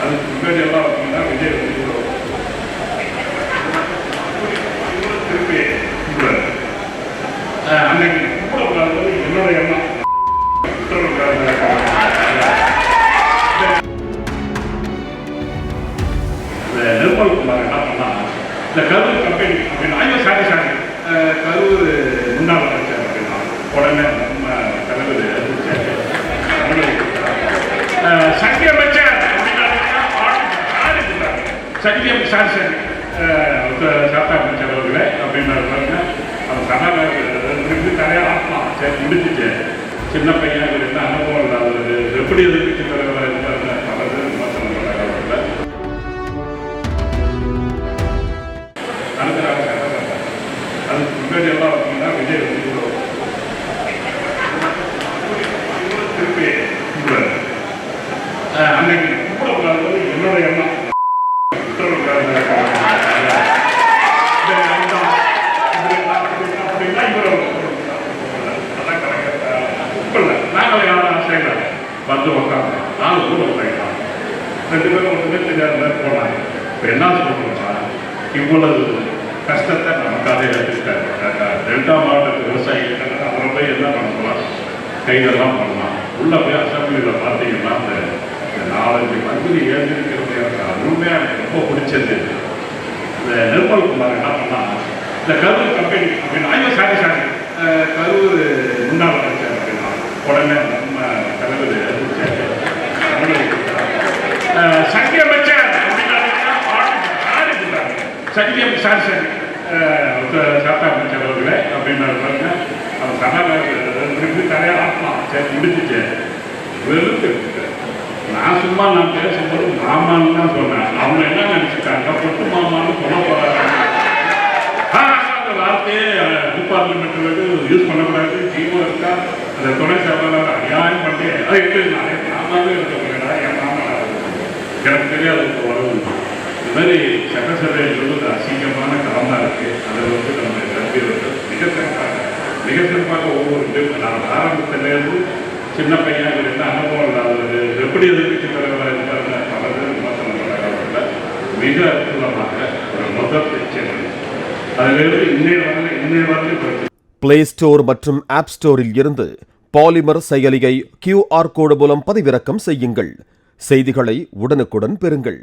அதுக்கு முன்னாடி எல்லாம் பார்த்தீங்கன்னா விஜய் திருப்பி அன்னைக்கு கூப்பிடக்கூடாது என்னோட எண்ணம். நிர்மல் குமார் என்ன பண்ணா, இந்த கரூர் கம்பெனி அப்படின்னா ஐயோ சாரி கரூர் முன்னாள் அமைச்சர் அப்படின்னா உடனே நம்ம தலைவர் சக்தி அமைச்சர் சக்தியம் சாரி சாத்தா அமைச்சர் அவர்களே அப்படின்னாரு பாருங்க. அவன் சனாக நிறைய ஆத்மா சரி முடிச்சுட்டு சின்ன பையன் இவர் என்ன அனுபவம் இல்லாதது எப்படி எதிர்கட்சி தலைவராக இருந்தாருன்னு பலது விமர்சனம் பண்ணாங்க. அதுக்கு முன்னாடி எல்லாம் பார்த்தீங்கன்னா விஜய் திருப்பி அன்னைக்கு கூப்பிடக்கூடாது என்னோட எண்ணம். நாங்கள் யாரும் செய்யலாம் வந்து உட்காந்து நாலு கூட உட்காந்துக்கலாம் 2 பேரும் ஒன்றுமே தெரியாத மாதிரி போனாங்க. இப்போ என்ன சொல்கிறோம்னா இவ்வளவு கஷ்டத்தை நமக்காக எடுத்துக்கிட்டாரு. டெல்டா மாவட்ட விவசாயிகள் அவரை போய் என்ன பண்ணலாம், கைதெல்லாம் பண்ணலாம். உள்ளே போய் அசம்பிளியில் பார்த்தீங்கன்னா அந்த 4-5 மந்திரி ஏற்றிருக்கிறது எனக்கு அதுவுமே எனக்கு ரொம்ப பிடிச்சது. இந்த நிர்மல் குமார் என்ன பண்ணால் இந்த கரூர் கம்பெனி அப்படின்னா ஐயோ சாரி கரூர் முன்னாள் அமைச்சர் அப்படின்னா உடனே நம்ம தலைவர் சக்தி அமைச்சர் சக்தியம் சாரி சாத்தா அமைச்சர் அவர்களே அப்படின்னாரு பாருங்க. அவன் சனாக நிறைய ஆத்மா சரி முடிச்சுட்டு வெறுத்து நான் சும்மா நான் பேசும்போது மாமான்னு தான் சொன்னேன். அவங்க என்ன நினைச்சுட்டாங்க, பொட்டு மாமான்னு சொல்ல போறாங்க. அந்த வார்த்தையே டிபார்ட்மெண்ட் யூஸ் பண்ணக்கூடாது. ஜீவோ இருக்கா அந்த துணை செயலாளர் அநியாயம் பண்ணி அதை எடுத்து நிறைய மாமாவே இருக்க முடியல. என் மாமா எனக்கு தெரியாது வரவு. இது மாதிரி சட்டசபையில் சொல்வது அசிங்கமான களம் தான் இருக்கு. அதில் நம்ம கல்வியவர்கள் மிக சிறப்பாக ஒவ்வொரு நான் ஆரம்பத்திலேருந்து சின்ன பையன் இவர் என்ன அனுபவம் இல்லாதது எப்படி எதிர்கட்சி தலைவராக இருக்காருன்னு பலது விமர்சனம் பண்ணாங்க. மிக அற்புதமாக ஒரு முதல் பிரச்சனை அதிலிருந்து இன்னைய வரல. பிளே ஸ்டோர் மற்றும் ஆப் ஸ்டோரில் இருந்து பாலிமர் செயலியை QR கோடு மூலம் பதிவிறக்கம் செய்யுங்கள். செய்திகளை உடனுக்குடன் பெறுங்கள்.